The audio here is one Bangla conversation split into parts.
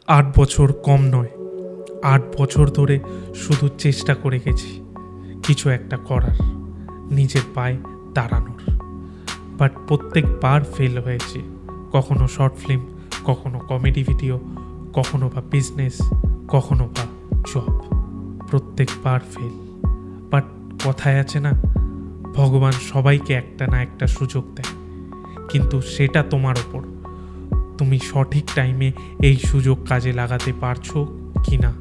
8 বছর কম নয়, 8 বছর ধরে শুধু চেষ্টা করে গেছি কিছু একটা করার, নিজের পায়ে দাঁড়ানোর। বাট প্রত্যেকবার ফেল হয়েছে। কখনো শর্ট ফিল্ম, কখনো কমেডি ভিডিও, কখনো বা বিজনেস, কখনো বা জব। প্রত্যেকবার ফেল। বাট কথায় আছে না, ভগবান সবাইকে একটা না একটা সুযোগ দেয়, কিন্তু সেটা তোমার ওপর, তুমি সঠিক টাইমে এই সুযোগ কাজে লাগাতে পারছো কি না।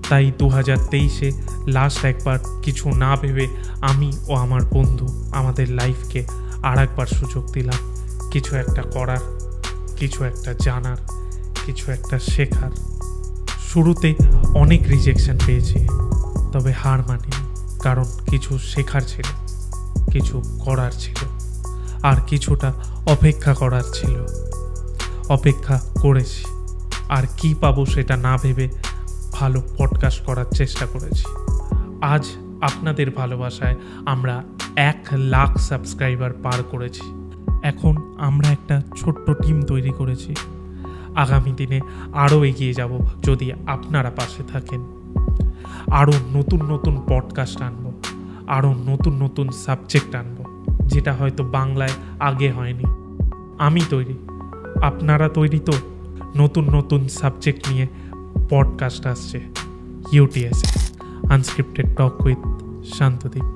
তাই 2023-এ লাস্ট একবার কিছু না ভেবে আমি ও আমার বন্ধু আমাদের লাইফকে আর একবার সুযোগ দিলাম কিছু একটা করার, কিছু একটা জানার, কিছু একটা শেখার। শুরুতে অনেক রিজেকশন পেয়েছি, তবে হার মানিনি, কারণ কিছু শেখার ছিল, কিছু করার ছিল, আর কিছুটা অপেক্ষা করার ছিল। অপেক্ষা করেছি, আর কি পাবো সেটা না ভেবে ভালো পডকাস্ট করার চেষ্টা করেছি। আজ আপনাদের ভালোবাসায় আমরা 1 লাখ সাবস্ক্রাইবার পার করেছি। এখন আমরা একটা ছোট্ট টিম তৈরি করেছি। আগামী দিনে আরও এগিয়ে যাব যদি আপনারা পাশে থাকেন। আরও নতুন নতুন পডকাস্ট আনবো, আরও নতুন নতুন সাবজেক্ট আনবো, যেটা হয়তো বাংলায় আগে হয়নি। আমি তৈরি, আপনারা তৈরি তো? নতুন নতুন সাবজেক্ট নিয়ে পডকাস্ট আসছে ইউটিএসে, আনস্ক্রিপ্টেড টক উইথ শান্তদীপ।